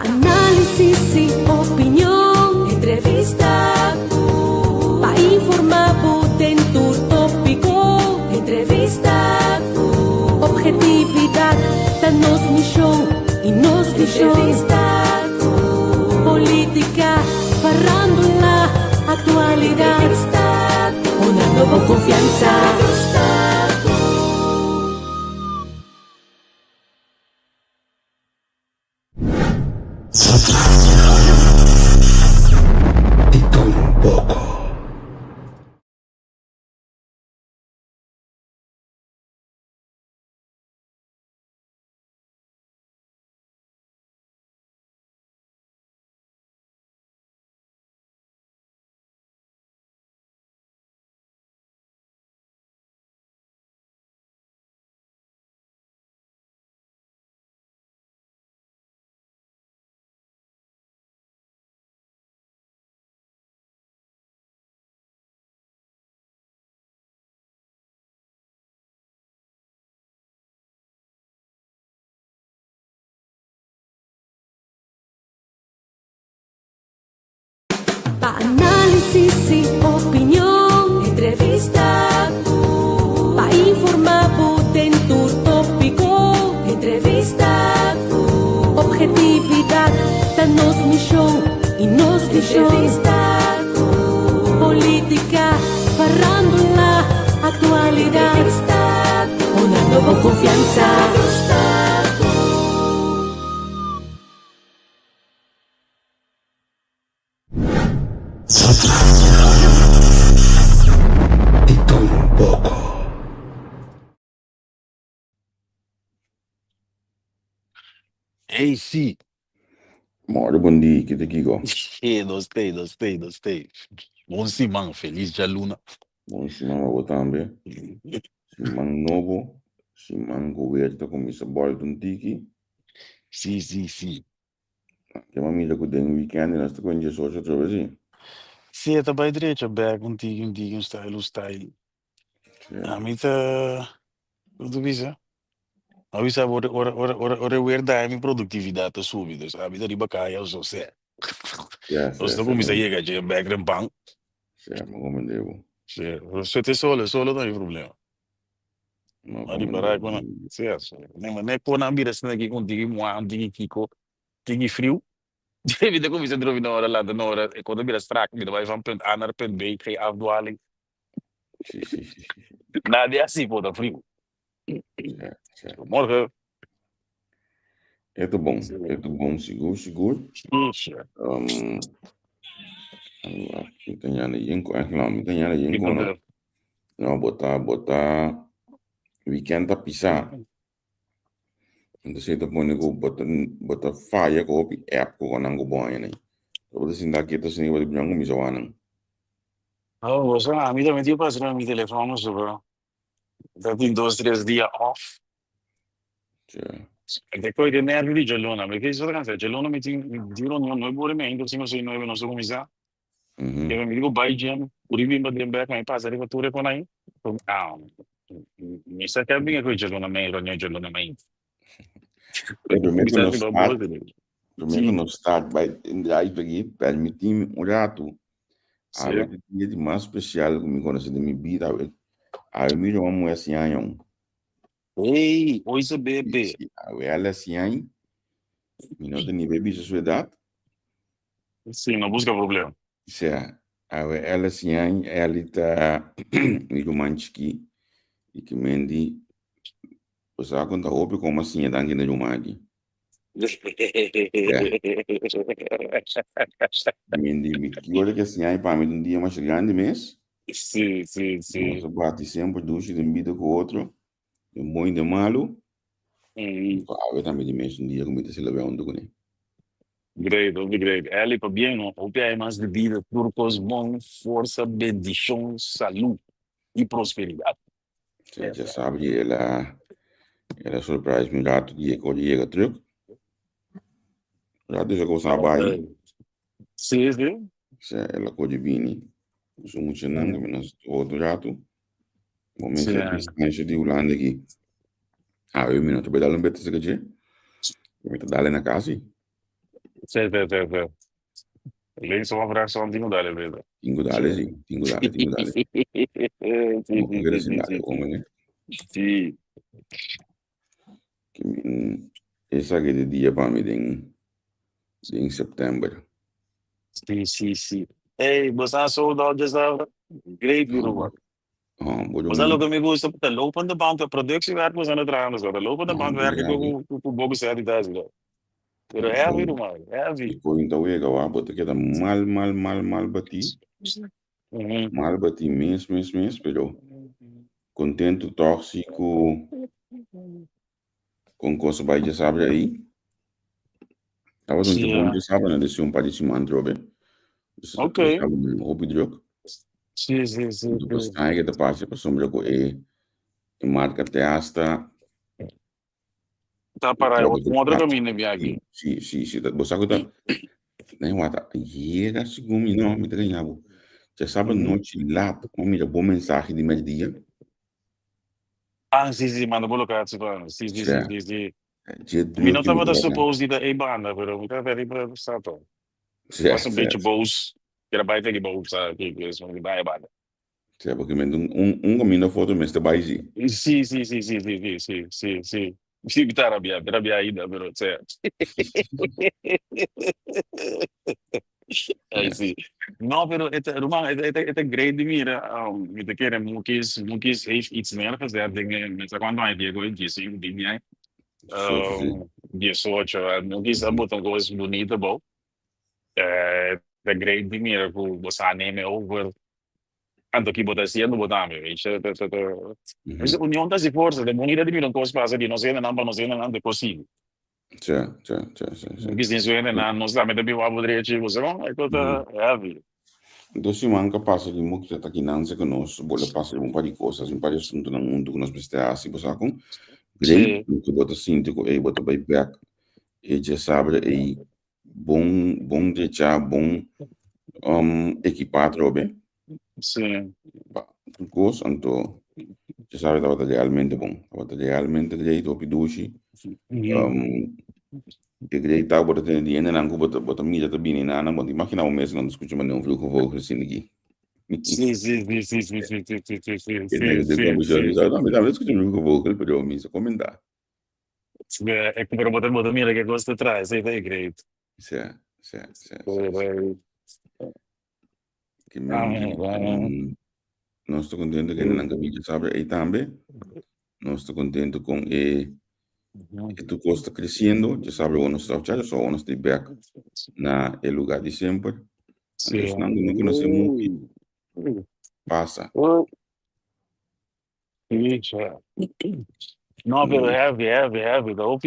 Análisis y opinión, entrevista, para informar en tu tópico, entrevista, objetividad, danos mi show y nos entrevista, política, farándula, actualidad, una nueva confianza. Y todo un poco. Análisis y opinión, entrevista, para informar en tu tópico, entrevista, objetividad, danos mi show y nos entrevista, política, farándula, actualidad, una nueva confianza. Y todo un poco. Hey, sì. Moro, bom dia, que te kigo. Gostei. Bom Simão, feliz de luna. Bom, se não vou também. Se man novo, se man governo com essa bola de um tiki. Sì. Que mamita que tem weekend e nós estamos com Jesus outra vez, sim. Sì, tá bei direito, back um tiki, style. A mim tá... Tudo bisa. A mim sabe, ora verdade, minha produtividade tá subida, sabe? Tá riba caia, eu sou sé. Eu estou com isso aí, que é back de pão. Certo, mas como devo. Sì, se te solo não tem problema. Mas parar com... Certo. Não é com a mira, se não é que com tiki moa, tiki kiko, tiki frio. Je weet ook, we zijn er na hora laten horen. Ik kon er weer strak met wij van punt A naar punt B, geen afdwaling. Sim. Na die assi voor de vriend. Certo. Morgen. É tudo bom, seguro. Sure. Mitanyana yenko não botar weekend tá pisar. Então você tá pondo botar faia com o app com nango bom aí, né? Então você ainda aqui tá sendo o bianco misawana. Oh, você a mim também tinha passado no meu telefone, sobre. Eu tenho 2, 3 dias off. E depois de nervi di Gelona, perché sono cansato, Gelona mi tiro noi pure me, indossino se noi non so come sa. Che mi dico vai gem, pure bimba di back, ma passa di fatture con lei. Ah, mi sa che bene che Gelona me, non è Gelona me. Primeiro no start vai aí peguei permitir um rato. A ver dia de mais especial comigo quando você me bira, a mim não vamos assim aí. Ei, hoje bebê. A ver ela assim aí. E não tem bebê de sua idade. Sim, não busca problema. Sim, a ver ela assim aí, ela está me romantique e que mendi. Você a conta óbvio como assim é daqui na Jumadi. Mendi que olha que assim aí para mim dia mais grande mês. Sim. Você bate sempre duas de vida com o outro. De bom e de malo. A ver também de mês dia como se leva onde com Great. Ele para bem, não? O é mais de vida, turcos, bom, força, bendição, saúde e prosperidade. Você já sabe, ela surprise me gato que chega truque. Já deixa eu gostar bem. Sim. Ela pode vir. Sou muito nanga, mas outro gato. Momento que pensa de Holanda aqui. Eu me não tô pedalando bem esse gato. Eu me tô dando na casa. Sì. Lei só uma fração de mudar, beleza? Tingudale, Sì. sì, tingudale. Sì, Mo kagere sì, sindale sì, ko ngene. sì. Kimin esa ke de dia pa mi ding September. Sì. Ehi, você sold out just now? Great little one. Bodo Mas é mo. lo que me gusta, porque lopende band, a productiewerk was aan het draaien. De lopende band werk ik Yagi. ook op bogus uit die thuis. Pero heavy, man, heavy. Iko inta wega wa bota keda mal bati. Mhm. Mal bati mes, pero contento tóxico com coisa vai já sabe aí. Tava um Sì, bom já sabe na desse parecimento bem. ok. Já sabe um hobby druk. Sì. Do pastai que da parte para sombra com e marca até hasta Tá e para troca de um outro parte. caminho, minha aqui. Sim, da bossa que nem wata. Era segundo não me ganhava. Já sabe noite lá, uma mira boa mensagem de meio-dia. Ah, sì, manda colocarsi qua. Sì. Cioè, je Mi druk non in stava da de supposi da banda, però mi stava per stato. Cioè, Was een beetje boos. Era buiten die boos, kijk, is van die bijbaan. porque me um caminho foto me está baixo. Sì. Sì, mi sta arrabbiata, però, cioè. Sì. No, pero het is great die meer. Met de keren Moekis heeft iets meer gezegd. Dingen met de kwam bij Diego en Jesse, die jij. Die soort, Moekis dat moet ook eens bonito bouw. De great die meer, hoe we gaan nemen over. Tanto chi potesse sia non votare, invece. Unione da si forse, le monete di non costa di non sei non sei non così. Cioè. Che si suena non sta mettere più a poter ci cosa, no? È cosa heavy. Então, se manca passa de muito que tá aqui não sei que nós bolha passa um par de coisas, um par de assuntos no mundo que nós precisamos se passar com. Great, que bota síntico, bota back, já sabe, bom de já, bom equipado, Robin. Sì. Coisa, então, já sabe, estava realmente bom, estava realmente great, o pidushi. Ik deed daar wordt het in die en dan wordt het meer te binnen na, want die mag je nou mensen dan discussiëren met een vroege vogels in die. Sì. E de commissione da mi dà discussione vroege vogel per mi se commenta. Ecco per poter mire che costa trae, sei great. Sì. Che non sto contento che non capisci sabe e tambe. Non sto contento con e tu costa crescendo, já sabe o nosso trabalho, só o nosso back na el lugar de sempre. Então, se não conhecemos, passa. Sì, cioè. No, però heavy. Da OP.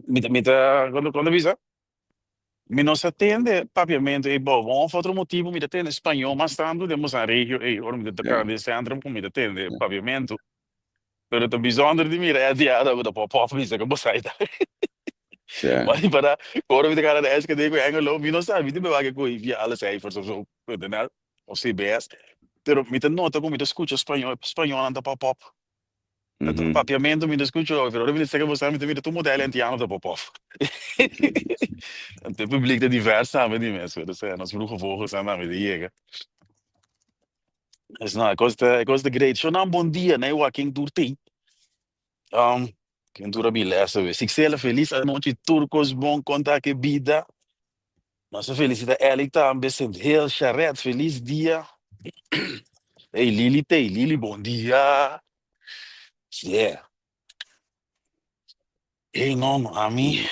Quando avisa? Mi non si attende papiamento e un altro motivo mi attende spagnolo, ma stando demos a regio e ora mi attende di centro, mi attende papiamento. Però het bijzonder di mir è di ada da pop mi sa che sai da. Maar die para ora mi cara adesso che dico angolo, mi non sa, mi deve che coi via alle cijfers of zo, of CBS. Però mi nota come mi escucho spagnolo anda pop. Het papiamento mi escucho, però ora mi dice che você mi tu modello antiano da pop. Het publiek dat divers samen die mensen, dat zijn als vroege vogels zijn met die jegen. Dus nou, ik was de great. Zo naam bon dia, né? Joaquim Durti. Quem dura bilhete, we. Sixela feliz a noite turcos bom conta que vida. Nossa felicidade ela também sendo heel charret feliz dia. Ei Lili bom dia. Yeah. Ei não, a mim.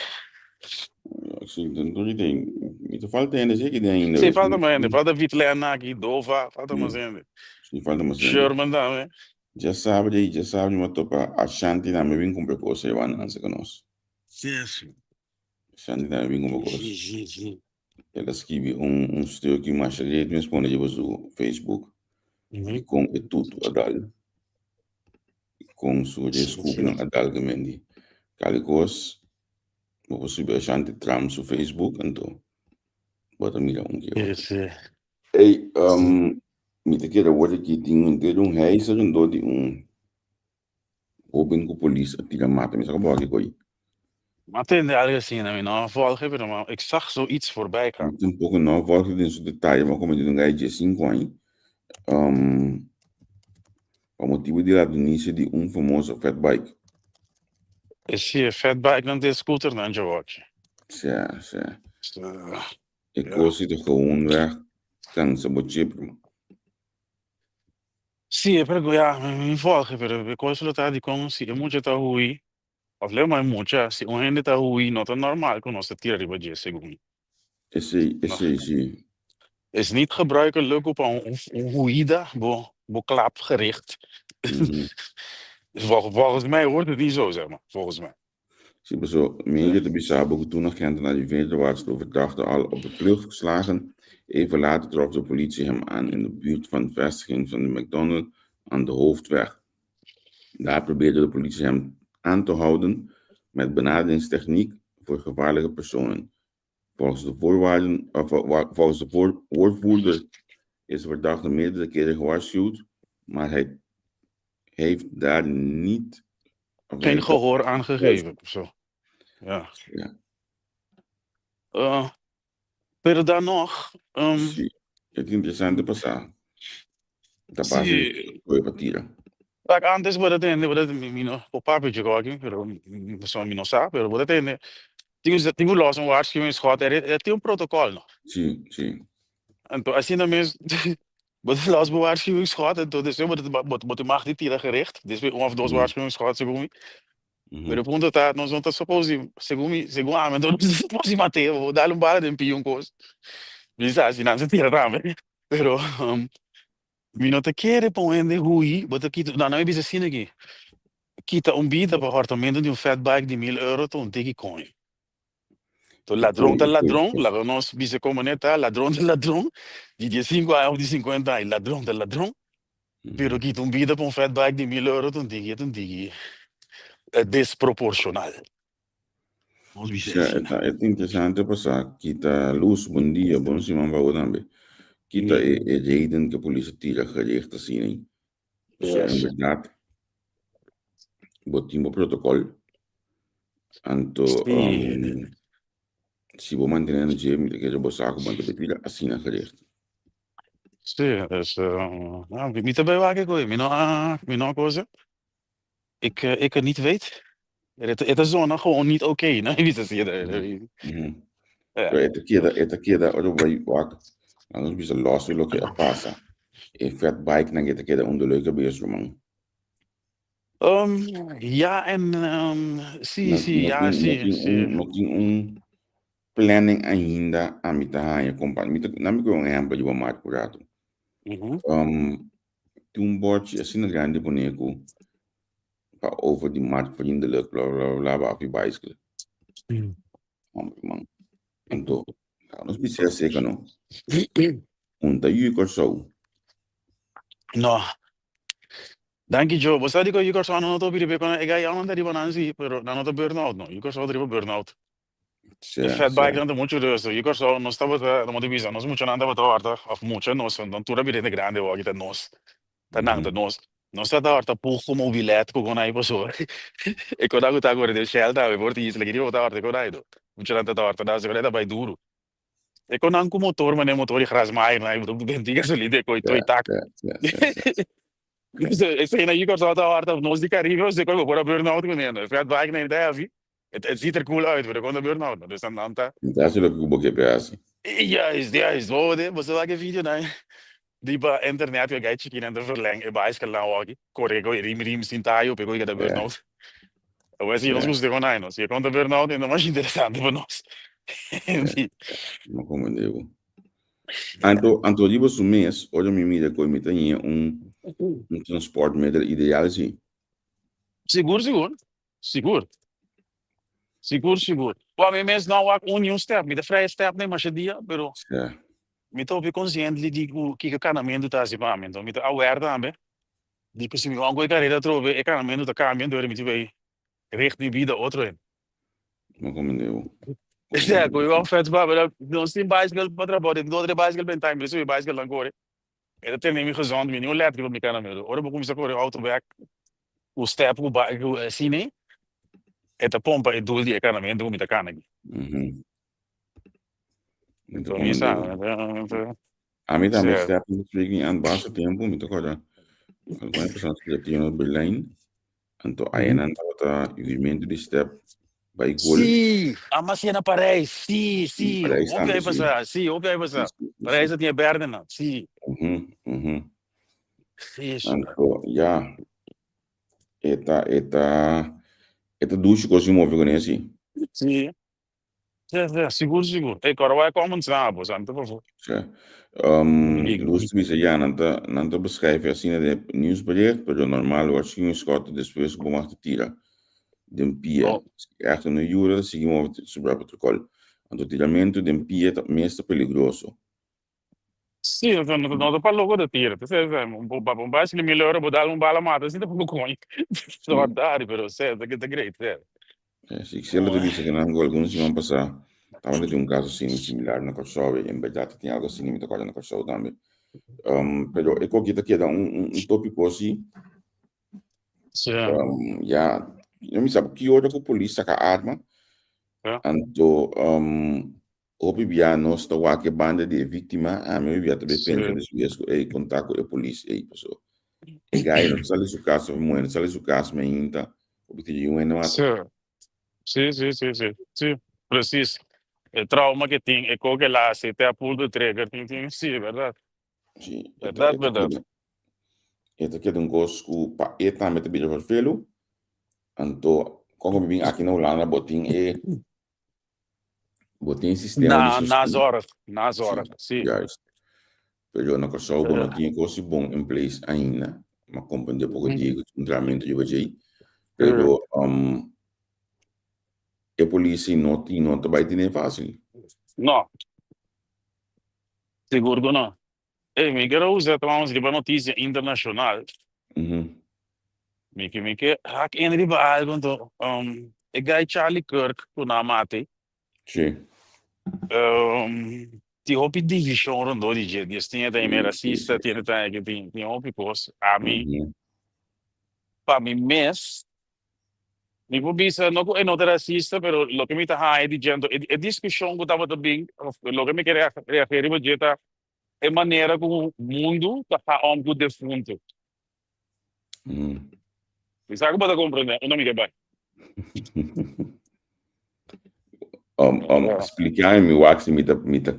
Sim, então me falta ainda, sei que tem ainda. Sim, falta Vitlena aqui, Dova, falta mais ainda. Sim, falta mais ainda. Sherman também. Já sabe, mas topa a Shanti na me vem com precoce, Ivan, não se conosco. Sim. Shanti na me vem com precoce. Sim. Ela escreve stuk que mais direito, me responde no Facebook. E com é tudo a dar. Com sua desculpa não a dar que mendi. Calicos, vou subir a Shanti tram no Facebook, então. Bota mira que Sim. Ei, me te quero agora que tem rei, se não de open com polícia, tira mata, me sabe que coi. Maar ten al gezien, nou, volgen we, maar ik zag zoiets voorbij gaan. Um pouco não volta desse detalhe, mas como eu digo, de 5 anos, o motivo de lá do início de famoso fat bike. Is hier fatbike dan dit scooter dan je watje? Ja. Ja. Ik koos het gewoon weg, dan ze moet chip. Sì, prego, ja, mi volge, pero cosa lo está di con si mucho ta hui. Of le maar mucha, si un gente ta hui, not normaal kon ons te tira riba je según. Esse. Is niet gebruikelijk op een huida, bo klap gericht. Dus volgens mij hoort het niet zo, zeg maar, volgens mij. Zie maar zo, meer te bizar, toen nog kent naar die Veterwaarts de verdachte al op de vlucht geslagen. Even later trof de politie hem aan in de buurt van de vestiging van de McDonald's aan de Hoofdweg. Daar probeerde de politie hem aan te houden met benaderingstechniek voor gevaarlijke personen. Volgens de woordvoerder is de verdachte meerdere keren gewaarschuwd, maar hij heeft daar niet... Geen gehoor aangegeven of zo. Ja. Pero dan nog... Sí, es interesante pasar. Sí. Like antes wat het mino op papiertje kijken, pero zo mino sa, pero wat het tingu los een waarschuwingsschot, er een protocol nog. Sí. En toen als je dan mis wat los waarschuwingsschot, en toen dus wat mag niet tira gericht, dus we of dos waarschuwingsschot según. Pero punto está, nós não tá supposto, según a mim, não supposto matar, vou dar bala de pion cos. Bisa assim não se tira também. Pero mi no te quiere poner de hui, wat ik kita, nou bisa zien aqui. Kita bied op apartamento de fatbike de €1000 tot een dikke coin. To ladrão, lago nos bisa como neta, ladrão, de 15 a de 50 anos, ladrão. Pero kita bied op fatbike de €1000 tot een dikke. Desproporcional. É interessante passar. Kita luz, bom dia, bom semana para o também. Kita é reden que a polícia tira gericht assim. So, in verdade, botimos protocolo. Anto, se vou manter no gym, que eu vou saco, mas eu tira assim na gericht. Sim, mi te bij waar ik gooi, mi no cosa. Ik het niet weet. Het is zo gewoon niet oké, né? Wie ze zeggen. Esta queda, ora vai wak. Nós bisa lost lo que passa. E fat bike na kita queda leuke bezig, man. Ja, en sim. Não tinha planning ainda a minha companhia. Não me conheço ainda de uma marca curado. Toen bord assim na grande boneco para over die markt vriendelijk, bla op je bicycle. Man. Então, nós precisamos zeker não. Daí zo. No. Dank je, Joe. Você diz que eu só não tô pedindo para eu ganhar uma deriva não sei, pero não tô burnout não. Eu só deriva burnout. Fat bike não tem muito disso. Eu só não estava na motivação, nós muito não andava toda of muito nós não tudo bem de grande o que nós. Tá não tá nós. Nós tá orta pouco mobilete com aí pessoa. E quando eu tá agora de shell tá, eu vou te dizer que eu tá orta com aí. Muito não tá orta, dá segurança vai duro. E quando não com motor, mas motor e rasmai, né? Eu bem diga solide com toi tac. Esse aí eu só tá orta nós de Caribe, eu sei que eu vou burnout com ele. Fat bike nem ideia vi. Het ziet er cool uit, maar quando burnout, dus dan tá. Dat is ook een pedaço. Juist, hoor, mas eu aquele vídeo, né? Die ba internet eu gaitje que ainda verleng, e bicycle lá aqui, corrego e rim sintaio, pegou e cada burnout. Eu assim nós gostamos de conai, nós. E quando burnout ainda mais interessante para nós. Não como digo. Anto digo su mês, hoje me mira que me tem transporte meio ideal assim. Seguro. Pô, me mesmo não há step, me dá freie step nem mais dia, pero me tô bem consciente de que o caminho tá assim para mim, então me tô aware também. De que se me vão com a carreira trove, o caminho tá caminhando, eu me tive richting vida outro. Não como digo. É, eu vou fazer para não tem bicycle para trabalhar, não tem bicycle bem time, isso é bicycle lá agora. Ele tem nem gezond, nem let que me caminho. Ora vou começar a correr autoback, o step o assim, né? Esta pompa e 2 dias cara mente umita kana. Muito Então, isso a mim também certo. está speaking aan base tempo, muito coisa. Algumas pessoas que já tinham Berlim, então aí não estava vivendo de step by goal. Sì, a Masiena Pareis, sì, sì, Para isso ovvio também, hai sim. passato, sì, ovvio hai passato. Pareis tinha Berdena, sì, sì, Então, já, eta duas coisas move com esse. sì, sicuro, sicuro. E ora vai come sabe, santo per favore. Cioè, Dico. lustig is ja, não te beschrijven assim de nieuwsbericht, maar normaal waarschuwingsschot depois como a tira. De pie, echt een uur, seguimos sobre o protocolo. O tiramento de pie é meest peligroso. Sì, non ti parlo con te, un bacio migliore, può dare un bala mata, si te può con. Sto a dare, però, senta, che te great, Se ela te disse que não, alguns iam passar. Estava de um caso assim, similar na Kosovo, em verdade tinha algo assim, muita coisa na Kosovo também. Pero eu aqui queda tópico assim, Sì. já, eu me sabe que hora que a polícia com a arma, então, hopi bia nós está lá que banda de vítima, a mim bia também pensa desse mesmo, contar com a polícia, pessoal. E gai não sale su caso, não sale su caso, mas ainda, o que te digo é não Sì, preciso. Il trauma che tem è quello che là, se te appunto il trigger, sì, è verdad. Sim, Verdad. Ito que gosto pa eta met beetje vervelo. Anto como bem aqui na Holanda botin sistema de Nas gestão. horas, sì. Juist. Pero na Kosovo não tinha coisa bom em place ainda. Mas compreende pouco de treinamento de hoje. Pero a polícia não vai ter fácil. No, sicuro che no. E mi che usa trouwens die notizie internationaal. Mieke, hak in die baal, want ik ga Charlie Kirk toen amate. Sim. Die hopi division rondom die jet, die tinha da meer racista, tinha da que tem hopi pos. A mim, para mim mes, mi può bisa no è not racista, pero lo che mi sta dicendo è discussione che stava bem, lo che mi queria referire jeta é maneira como o mundo está com o defunto. Isso é o que você compreende, não me quer Explicar-me o que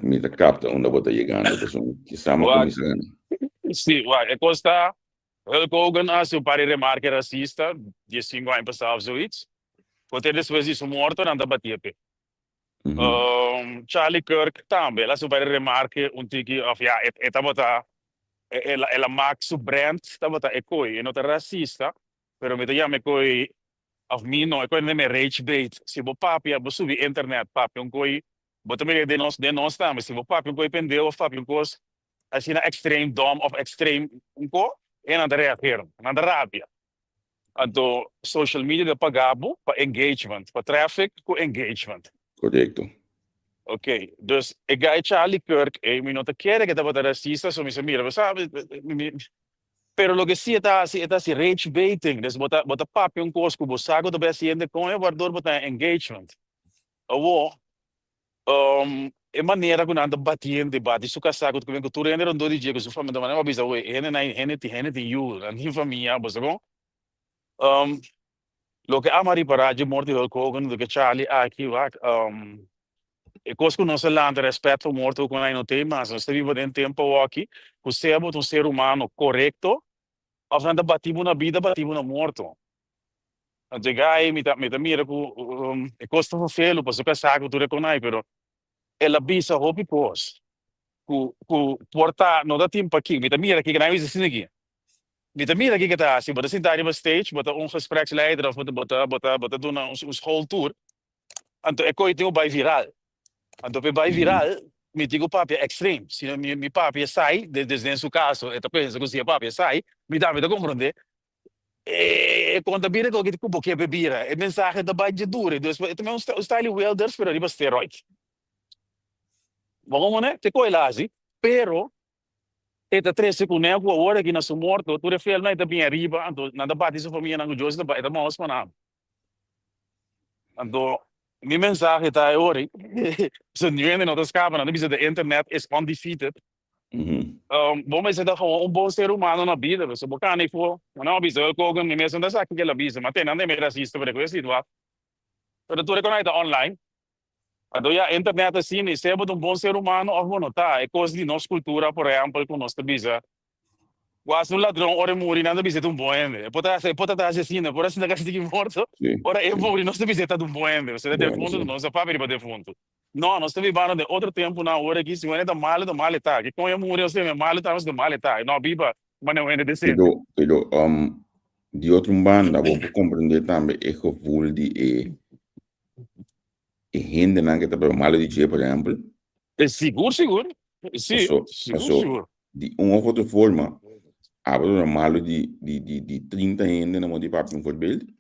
me capta onde eu vou chegando, que sama começando. Sim, é costa, Hulk Hogan, se o pare remarque racista, 5 anos passava zoiets, quando ele depois disso morto, não dá batia. Charlie Kirk também, lá se o pare remarque tiki, of ja, ela maakt brand, estava é coi, e não é racista, pero me chama coi, of mim não, é coi nem rage bait, se o papi, a subir internet, papi, coi, bota me de nós também, se o papi, coi pendeu, o papi, coi, assim, extreme dom, of extreme, coi, e não reagir, não rabia. Então, social media de pagabo, para engagement, para traffic, com engagement. Correto. Ok, dus ik ga Charlie Kirk, e mi nota quiere que estaba racista, so mi se mira, sabe, pero lo que sí está así rage baiting, dus bota papi un cosco, bosago de besiende con el guardor bota engagement. Awo, e maneira que nanda batien debate, su casaco que vem que tu rende rondo di dia que su família maneira bisa we, hene ti you, ani família, bosago. Lo que amari para de morte do Hogan do que Charlie aqui, e cosco não se landa respeito morto com aí no tema, mas nós vivemos em tempo aqui, que se é um ser humano correto, a frente batimos na vida, batimos na morto. A chegar aí, me mira que e costa for feio, posso casar com tudo com aí, pero ela bisa hopi pos, que porta não dá tempo aqui, me mira aqui que não é assim aqui. Me mira aqui que tá assim, bota sentar em stage, bota gespreksleider of bota doen een school tour, então é coisa tem vai viral. Então, vai viral, me digo papi é extreme. Se mi papi sai, desde seu caso, esta coisa que se papi sai, me dá compreender. E quando vira que tipo porque bebira, é mensagem da base dura, então também o style wielders para riba steroid. Vamos né? Te coi lá assim, pero eta 3 segundos a hora que na sua morto, tu refere na bem arriba, então na base sua família na gostosa, da mal os manam. Então, minha mensagem está aí hoje. Se nu ainda não está escapando, não precisa de internet is undefeated. Bom, mas é um bom ser humano na vida. Você boca nem for, não avisa eu com minha mensagem da saque que ela avisa, mas tem nada me racista para coisa do lado. Pero tu reconhece online. Então, a internet assim, né? Se é um bom ser humano, ou não tá? É coisa de nossa cultura, por exemplo, que nós avisa. Quase um ladrão, ora morre, nada visita bom ainda. Pode estar assassino, por assim da casa de morto. Ora eu morri, nós visita bom ainda. Você tem fundo, nós é para de fundo. Não, nós estamos vivendo de outro tempo na hora que se não é da mal tá. Que quando eu morri, eu sei, mal tá, nós da mal tá. Não biba, mas não é decente. Pero, de outra banda, vou compreender também é que o de gente que está para mal de por exemplo. É seguro. Sim, seguro. De uma ou outra forma, abro malo de 30 ainda não de papel por build,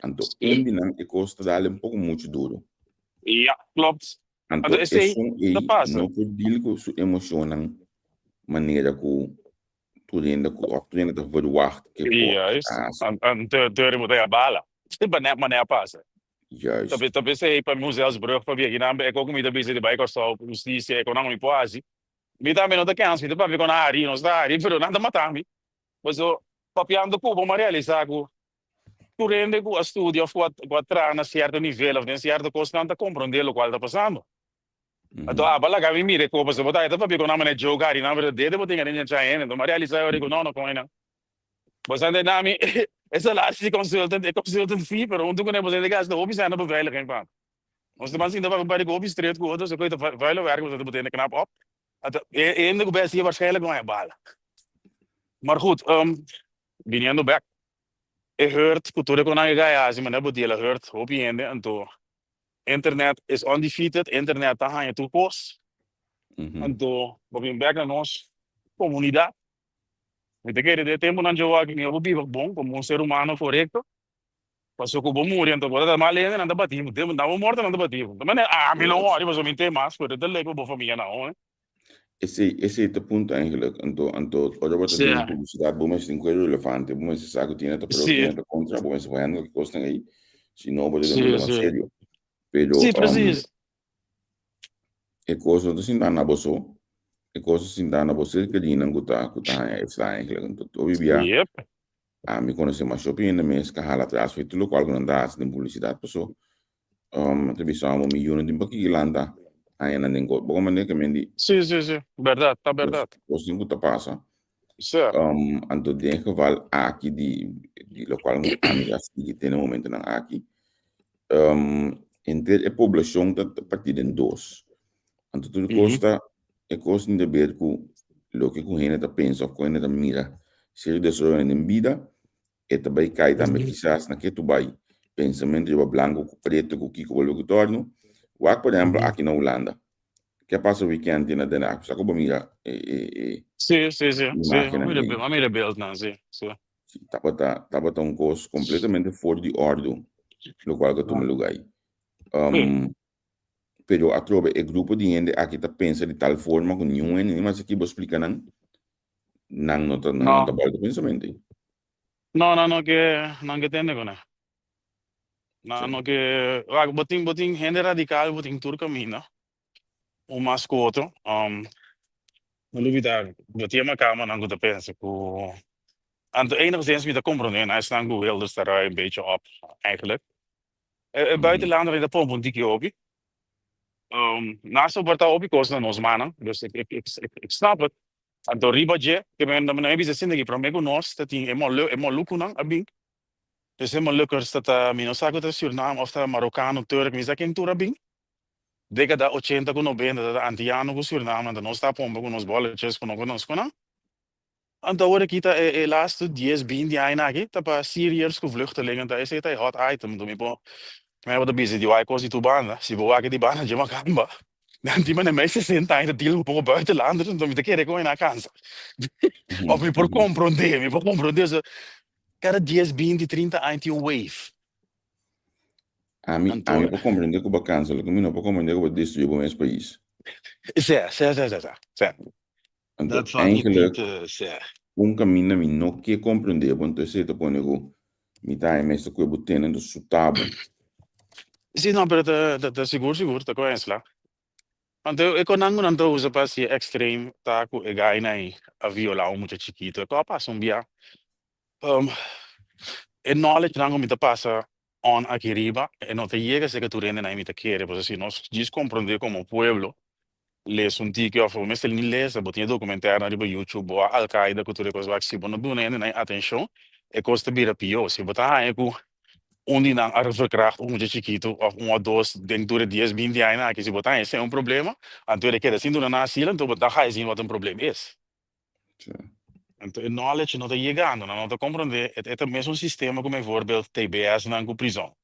então não é custa dar um pouco muito duro. Ja, klopt. Então não pode deal com sua emoção maneira que tu ainda tá verwacht que juist. En te moet je balen. Maar nee, passa. Juist. Talvez aí para mim zelfs brug para vir aqui na é como me de bike ou só justiça econômica quase. Me também não tá cansa, me para ver com a área, não está área, pero nada matar-me. Mas o papiando com vamos realizar com tu rende com a estudo of com a certo nível, of certo constante compreender o qual está passando. Então a bala que me mire como você botar então para ver com a maneira jogar e na verdade devo ter que já ainda, então realizar eu digo não com ainda. Mas ainda na mim essa laatste consultant fee, pero onde quando você liga as da hobbies ainda beveiliging van. Ons de mensen dat bij de hobbies street goed, dus ik weet dat veilig werken, dat betekent knap op. En de best hier waarschijnlijk nog een bal. Maar goed, viniendo back. Ik hoort, cultuur kon aan je gaan, als je me net bedelen hoort, hoop je in de en toe. Internet is undefeated, internet daar ga je toe post. En toe, we zijn back naar ons comunidad. Weet ik de tempo não joga que eu vivo bom como ser humano correto. Passou com bom morrer, então pode dar mal ainda, não batimos, não morto, não batimos. Também me não olha, mas eu me tem mais, porque eu levo boa família não, né? Esse é o ponto eigenlijk. Então, olha para ter publicidade, bom, mas tem coisa relevante, bom, mas sabe que tinha tiene contra, bom, mas vai que costam aí, se não pode ser muito sério. Pero, sim, preciso. É coisa do sim na bolsa. E coisa assim dá na você que ele não está está eigenlijk então eu vivia a me conhecer mais shopping ainda mês que hala atrás foi tudo qual não dá de publicidade passou tu bisa um milhão de pouquinho landa aí não tem bom maneira que me di sim verdade tá verdade você não tá passa certo então tem que val aqui de local amigas que tem no momento não aqui entre a população tá partida em dois então tudo custa é coisa de ver com o que a gente pensa ou que a gente mira se ele desejou em vida e também cai também quizás naquele tu vai pensamento de branco preto com que o torno o por exemplo aqui na Holanda que passa o weekend na dena só que mira sim a mira beeld não sim tava tão coisa completamente fora de ordem no qual que tu me lugar pero a trove é grupo de gente aqui tá pensa de tal forma que nenhum mas aqui vou explicar não tá bom do pensamento não que tem né não que botin gente radical botin tur caminho mais que outro não duvidar botin uma cama não que tá pensa com anto enigszins me te compreenderen hij staan goed heel dus daar een beetje op eigenlijk buitenlander in de pomp een dikke hobby naast wordt op kosten nos mannen dus ik snap het en door ribadje que me não é bizarro que para mim com nós dat é mal louco não abin dus é mal louco dat me não sabe que Suriname of Marocano Turk me sabe quem tu abin década 80 com 90 da antiano com Suriname dan nós tá pompa com nos bolletjes com nós com não então hoor kita laatste 10 20 jaar na aqui tá para Syriërs vluchtelingen daar is het hot item do me po maar wat de busy die waai kost die baan si bo aqui die baan je maar kamba dan die man meeste senta ainda deal com buitenlanders então me te querer com na casa of me por compreender so cada 10 20 30 anti wave a mim por compreender que vacança lo que me não por compreender que destruir o meu país certo dat eigenlijk caminho me não quer compreender quando eu sei que me tá mesto que eu botando do sutabo Sim, não, pero seguro, seguro, tá conhece lá. Então, eu não usa para ser extreme, tá, com o gai a violar um muito chiquito, é que passa um dia. E knowledge não me passa on aqui riba, e não te chega se que tu rende na imita querer, porque assim, nós descompreender como pueblo, les un tiki of mesmo ele lesa, botinha documentário na riba YouTube, ou Al-Qaeda, que tu recos vai se bono do nene na atenção, e costa bira pio, se botar aí com onde não a verkracht um de chiquito, ou um ou dois, dentro de 10, 20 anos, que se botar esse é um problema, então ele quer assim, do na asilo, então botar aí what um problema é. Sim. Então, o knowledge não está chegando, não está compreendendo, é o mesmo sistema como, por exemplo, TBS na prisão.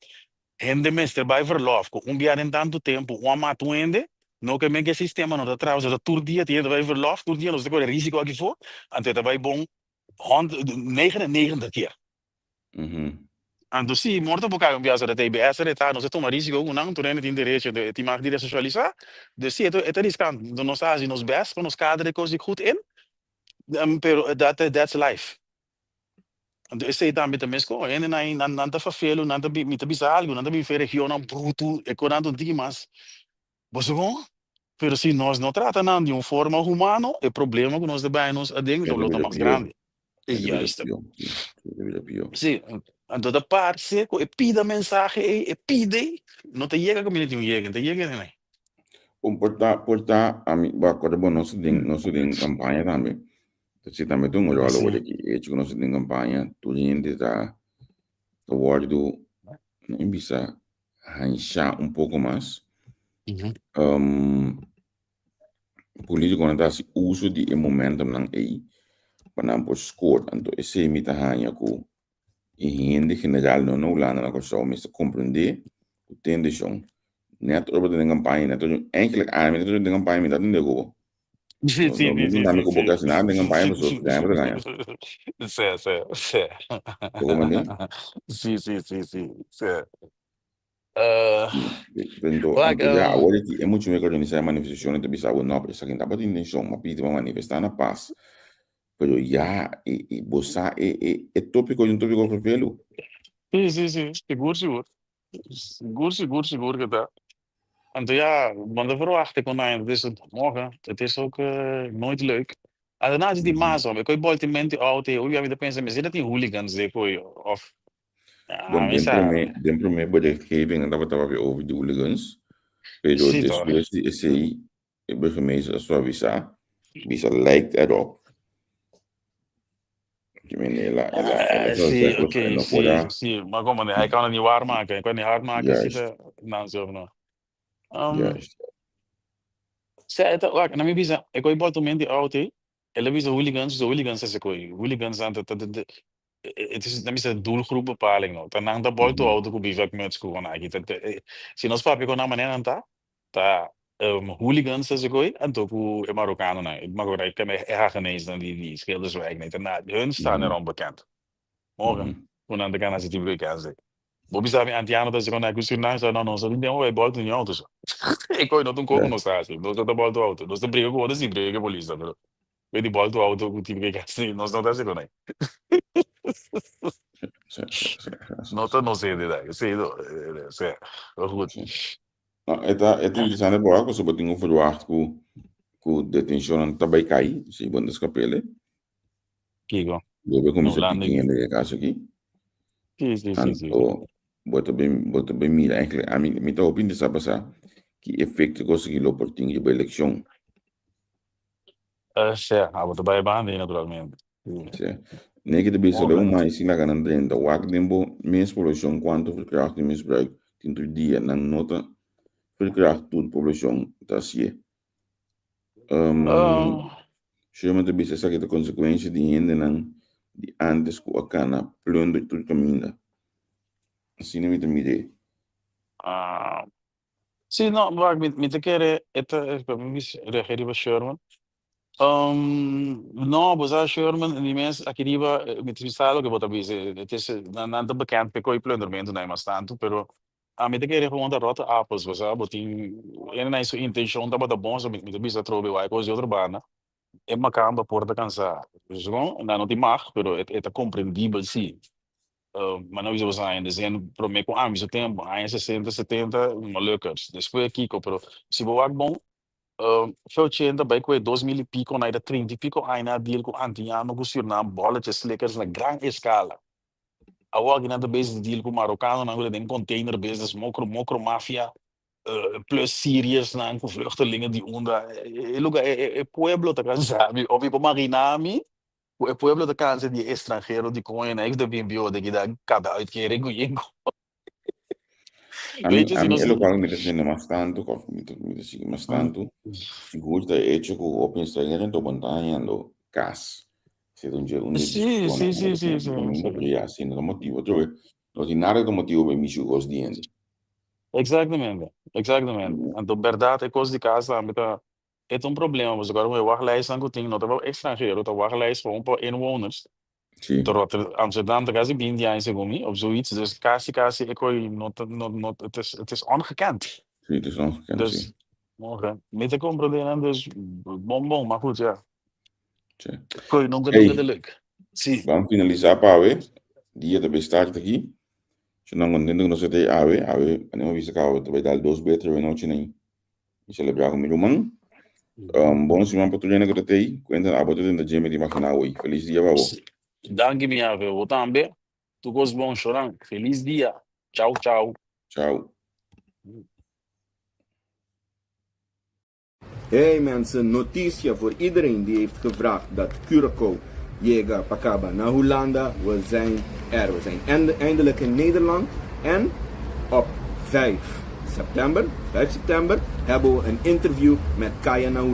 Gente mestre vai verlof, com em tanto tempo, uma matuende, não que me que sistema não está atrás, já todo dia tem vai verlof, todo dia nós temos risco aqui for, então vai bom 99 keer. Uhum. Então, se morto por causa da TBS, tá, nós toma risco, não, tu não tem direito de te marcar de socializar, de se é riscante, nós fazemos nos best, nós cadre coisa goed in, pero that's life. Então, esse aí também também escolhe, ainda não está fazendo, não está me está algo, não está me fere região bruto, é quando não tem mais. Você bom? Pero se nós não tratamos de uma forma humana, o problema que nós devemos a dentro É é luta deveria mais pior. grande. É E deveria justo. pior. Sim, é deveria pior. Sim, então da parte seco, e pida mensagem, e pide, não te chega como ele te chega, te chega, né? Portar a mim, quando bom nosso tem campanha também. Se também tem um olhar Sim. olha aqui, é que nosso tem campanha, tudo gente tá word do nem bisa ranchar um pouco mais. Político não tá se uso de momentum não aí para não por score, então esse me tá ranha com e gente general não lá na coisa, mas compreender o tendência. Net over de campanha, net enkele aan, net de campagne dat niet go. Sim, sim, No sim, mínimo sim, dame ko sim. boca na de campagne mas outro ganha para ganhar. Sim, sim, sim. Como né? Sim, sim, sim, sim. Então já agora que é muito melhor organizar a manifestação de bisa o não, essa que tá batendo em chão, mas pede para manifestar na paz. Pero já e bossa é tópico de um tópico para pelo. Sim, sim, sim. Seguro, seguro. Seguro que tá. Want ja, want de verwachting online, het is het morgen, het is ook nooit leuk. En daarna is die maas om. Ik kon je bolte menti auto, hoe je de pensa, maar zit dat niet hooligans, zeg je, of, ja, Bom, misa, dentro me berichtgeving dat we het weer over de hooligans. Pero zie toch. después de esse burgemeester suavizar, bisa lijkt erop. Que ela só Sim, se oké, não sim, fora, sim, maar kom maar, hij kan het niet waarmaken. Hij kan het niet hard maken, zit juist, er, nou, zo, nou. juist. Kijk, na minha visão, é que eu boto mente out aí, ela visa hooligans essa coisa, hooligans het is dan is het doelgroepbepaling nou. Dan hangt de boito auto com bivak met school na aqui. Se nós papi com na maneira não tá hooligans essa coisa, então com é marocano né. Maar agora ik ken é Hagenees dan die Schilderswijk niet. En hun staan er onbekend. Morgen, quando anda gaan ze die weekend. Bobby sabe antiano dat ze gewoon naar Gustina zijn dan ons. Die wij boito in auto zo. Ik kon nog een koken nog staan. Nós tá boito auto. Nós tá briga com outras briga com polícia, bro. Vedi boito auto com tipo que assim, nós não tá se conai. Nota não sei de daí, sei do, sei, goed. Nou, het interessante é que você botou verwacht que detenção também cai, se bom descapele. Kiko, Deve no começar landing. pequeno de caso aqui. Sì. Bota bem mira, eigenlijk, a mim, me tá ouvindo essa passar que efeito conseguir o portinho de eleição. Sì, ha avuto bei bandi naturalmente. Nee, de beste leeuw, maar is na ganan den da wak dembo mens population quanto verkracht die misbruik tinto dia na nota verkracht tot population tasie. Chama de beste saque de consequência de ende nan de antes com a cana plunder tot caminho. Assim não me tem ideia. Sì, no, ma mi te chiede, mi riferiva a Sherman. No, boza Sherman, die mensen, akiriba, met visalo, che bota bise, het is, nan te bekend, pe koi plundermento, nee, mas tanto, pero, mi te chiede gewoon dat rotte appels, boza, botin, en na sua intenção, dat bota bom, so, met de bisa trobe, vai, coisa outra bana, ma camba porta cansar. Dus gewoon, nou, não te mag, pero, het compreendível, sim. Maar nou is het zijn, er zijn problemen com amis, tem, aí 60, malucos. Después aqui, pero se você bom, veel tjenta bij kwijt 2000 e pico naar de 30 pico aí na deal com antiano com Suriname, bolletjes, slickers na gran escala. Awag na de base deal com Marokkanen, dan willen een container business, mokro mafia, plus Syriërs na com vluchtelingen die onder. Pueblo te kan sabe, of ipo marinami. O pueblo de kansen die estrangeiro die konje na de bimbio de gida cada uitkering yengo. A mí es lo cual me tiene más tanto, me sigue más tanto. Gusta de hecho que o pensaría en tu montaña ando gas. Se donde Sì. ya sin no motivo, trove. No tiene nada de motivo para mis jugos diendo. Exactamente. Então, verdade, é coisa de casa, é um problema, mas agora o wachtlijst aan goed ding, dat wel estrangeiro, dat wachtlijst gewoon voor inwoners. Sí. Terwijl Amsterdam, daar is binnen die eindse of zoiets, dus kasi, ik hoor het is ongekend. Sí, het is ongekend, dus, sí. Morgen, met een probleem, dus bon, maar goed, ja. Sí. Kon je nog de leuk. Sí. Vamos a finalizar para ver, día de estar aquí. Yo no entiendo que no se te ave, animo visa que te voy a dar 2 beter en noche ni celebrar con mi rumán. Bom semana para tu llena que te ahí, cuenta a botar de gym de máquina hoy. Feliz día, babo. Danke minha ave, eu também. Tu gosto bom chorando. Feliz dia. Tchau. Ciao. Hey mensen, notitie voor iedereen die heeft gevraagd dat Curaçao, Jega, Pacaba naar Hollanda. We zijn er. We zijn eindelijk in Nederland. En op 5 september hebben we een interview met Kaya Naoula.